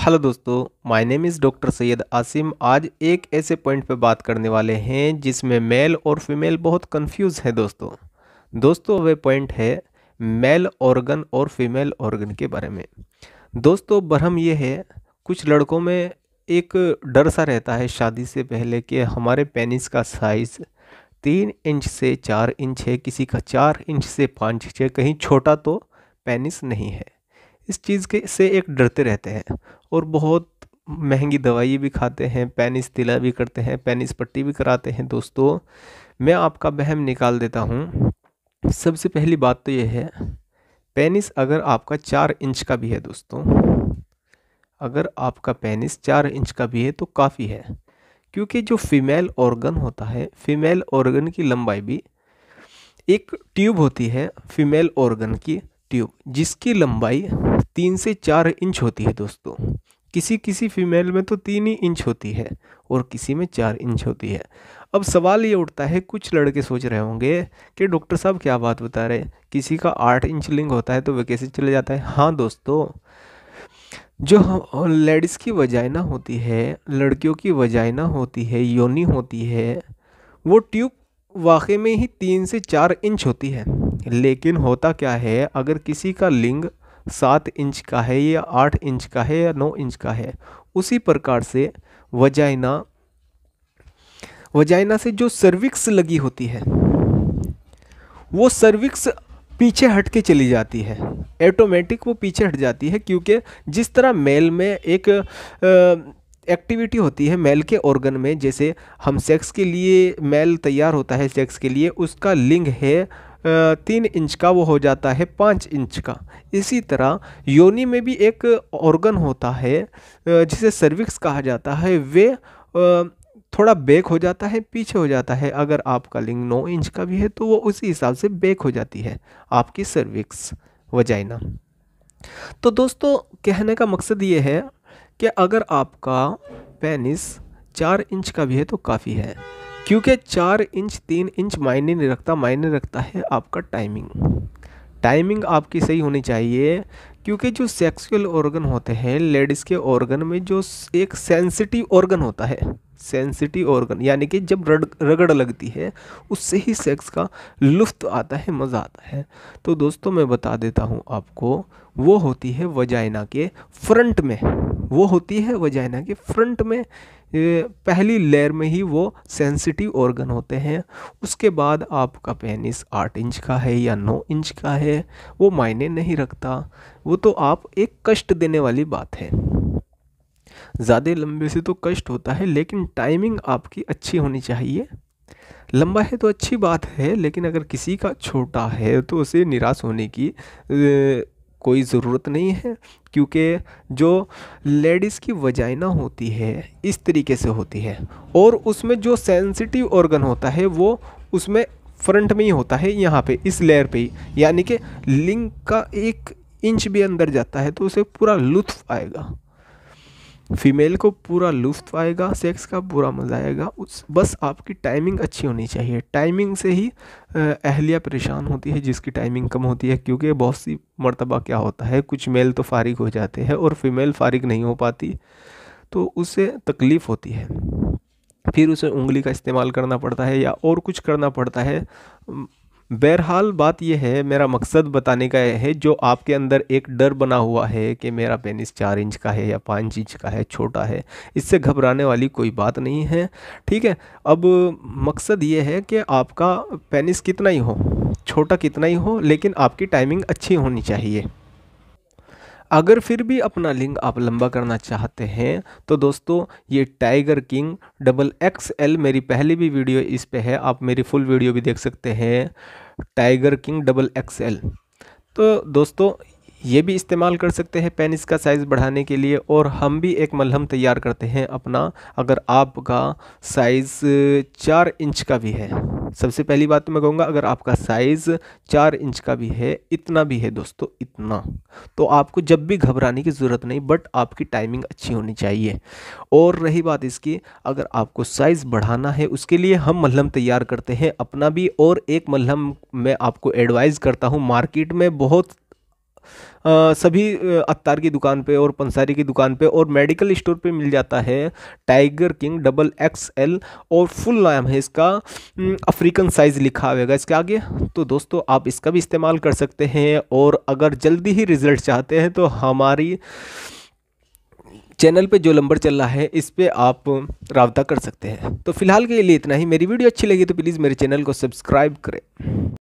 Hello दोस्तों, my name is doctor Syed Asim. आज एक ऐसे पॉइंट पे बात करने वाले हैं जिसमें मेल और फीमेल बहुत कंफ्यूज है दोस्तों वह पॉइंट है मेल ऑर्गन और फीमेल ऑर्गन के बारे में। दोस्तों भ्रम ये है, कुछ लड़कों में एक डर सा रहता है शादी से पहले कि हमारे पेनिस का साइज़ 3 इंच से 4 इंच है, किसी का 4 इंच से 5 इंच है, कहीं छोटा तो पेनिस नहीं है। इस चीज़ के से एक डरते रहते हैं और बहुत महंगी दवाई भी खाते हैं, पेनिस तिला भी करते हैं, पेनिस पट्टी भी कराते हैं। दोस्तों मैं आपका वहम निकाल देता हूँ। सबसे पहली बात तो ये है, पेनिस अगर आपका 4 इंच का भी है दोस्तों, अगर आपका पेनिस 4 इंच का भी है तो काफ़ी है, क्योंकि जो फीमेल ऑर्गन होता है, फीमेल ऑर्गन की लंबाई भी एक ट्यूब होती है, फीमेल ऑर्गन की ट्यूब, जिसकी लंबाई 3 से 4 इंच होती है दोस्तों। किसी किसी फीमेल में तो 3 ही इंच होती है और किसी में 4 इंच होती है। अब सवाल ये उठता है, कुछ लड़के सोच रहे होंगे कि डॉक्टर साहब क्या बात बता रहे, किसी का 8 इंच लिंग होता है तो वह कैसे चले जाता है। हाँ दोस्तों, जो लेडीज़ की वजाइना होती है, लड़कियों की वजाइना होती है, योनि होती है, वो ट्यूब वाकई में ही 3 से 4 इंच होती है। लेकिन होता क्या है, अगर किसी का लिंग 7 इंच का है या 8 इंच का है या 9 इंच का है, उसी प्रकार से वजाइना वजाइना से जो सर्विक्स लगी होती है, वो सर्विक्स पीछे हट के चली जाती है, ऑटोमेटिक वो पीछे हट जाती है। क्योंकि जिस तरह मेल में एक एक्टिविटी होती है मेल के ऑर्गन में, जैसे हम सेक्स के लिए मेल तैयार होता है सेक्स के लिए, उसका लिंग है 3 इंच का, वो हो जाता है 5 इंच का। इसी तरह योनि में भी एक ऑर्गन होता है जिसे सर्विक्स कहा जाता है, वे थोड़ा बैक हो जाता है, पीछे हो जाता है। अगर आपका लिंग 9 इंच का भी है तो वो उसी हिसाब से बैक हो जाती है आपकी सर्विक्स वजाइना। तो दोस्तों कहने का मकसद ये है कि अगर आपका पेनिस 4 इंच का भी है तो काफ़ी है, क्योंकि 4 इंच 3 इंच मायने नहीं रखता, मायने रखता है आपका टाइमिंग आपकी सही होनी चाहिए। क्योंकि जो सेक्सुअल ऑर्गन होते हैं लेडीज़ के ऑर्गन में, जो एक सेंसिटिव ऑर्गन होता है, सेंसिटिव ऑर्गन यानी कि जब रगड़ लगती है उससे ही सेक्स का लुत्फ़ आता है, मज़ा आता है। तो दोस्तों मैं बता देता हूँ आपको, वो होती है वजाइना के फ्रंट में, वो होती है वजाइना के फ्रंट में, पहली लेयर में ही वो सेंसिटिव ऑर्गन होते हैं। उसके बाद आपका पेनिस 8 इंच का है या 9 इंच का है वो मायने नहीं रखता, वो तो आप एक कष्ट देने वाली बात है। ज़्यादा लंबे से तो कष्ट होता है, लेकिन टाइमिंग आपकी अच्छी होनी चाहिए। लंबा है तो अच्छी बात है, लेकिन अगर किसी का छोटा है तो उसे निराश होने की कोई ज़रूरत नहीं है। क्योंकि जो लेडीज़ की वजाइना होती है इस तरीके से होती है, और उसमें जो सेंसिटिव ऑर्गन होता है वो उसमें फ्रंट में ही होता है, यहाँ पे इस लेयर पे ही। यानी कि लिंग का 1 इंच भी अंदर जाता है तो उसे पूरा लुत्फ़ आएगा, फीमेल को पूरा लुत्फ़ आएगा, सेक्स का पूरा मज़ा आएगा। उस बस आपकी टाइमिंग अच्छी होनी चाहिए। टाइमिंग से ही अहलिया परेशान होती है जिसकी टाइमिंग कम होती है। क्योंकि बहुत सी मर्तबा क्या होता है, कुछ मेल तो फारिग हो जाते हैं और फीमेल फारिग नहीं हो पाती, तो उससे तकलीफ़ होती है, फिर उसे उंगली का इस्तेमाल करना पड़ता है या और कुछ करना पड़ता है। बहरहाल बात यह है, मेरा मकसद बताने का है, जो आपके अंदर एक डर बना हुआ है कि मेरा पेनिस 4 इंच का है या 5 इंच का है, छोटा है, इससे घबराने वाली कोई बात नहीं है। ठीक है, अब मकसद ये है कि आपका पेनिस कितना ही हो, छोटा कितना ही हो, लेकिन आपकी टाइमिंग अच्छी होनी चाहिए। अगर फिर भी अपना लिंग आप लंबा करना चाहते हैं तो दोस्तों ये टाइगर किंग XXL, मेरी पहली भी वीडियो इस पे है, आप मेरी फुल वीडियो भी देख सकते हैं, टाइगर किंग XXL। तो दोस्तों ये भी इस्तेमाल कर सकते हैं पेनिस का साइज़ बढ़ाने के लिए। और हम भी एक मलहम तैयार करते हैं अपना, अगर आपका साइज़ 4 इंच का भी है। सबसे पहली बात तो मैं कहूँगा, अगर आपका साइज़ 4 इंच का भी है, इतना भी है दोस्तों, इतना, तो आपको जब भी घबराने की ज़रूरत नहीं, बट आपकी टाइमिंग अच्छी होनी चाहिए। और रही बात इसकी, अगर आपको साइज़ बढ़ाना है उसके लिए हम मलहम तैयार करते हैं अपना भी। और एक मलहम मैं आपको एडवाइज़ करता हूँ, मार्केट में बहुत सभी अत्तार की दुकान पे और पंसारी की दुकान पे और मेडिकल स्टोर पे मिल जाता है। टाइगर किंग XXL और फुल नाम है इसका, अफ्रीकन साइज़ लिखा हुआ इसके आगे। तो दोस्तों आप इसका भी इस्तेमाल कर सकते हैं, और अगर जल्दी ही रिजल्ट चाहते हैं तो हमारी चैनल पे जो नंबर चल रहा है इस पे आप राब्ता कर सकते हैं। तो फिलहाल के लिए इतना ही। मेरी वीडियो अच्छी लगी तो प्लीज़ मेरे चैनल को सब्सक्राइब करें।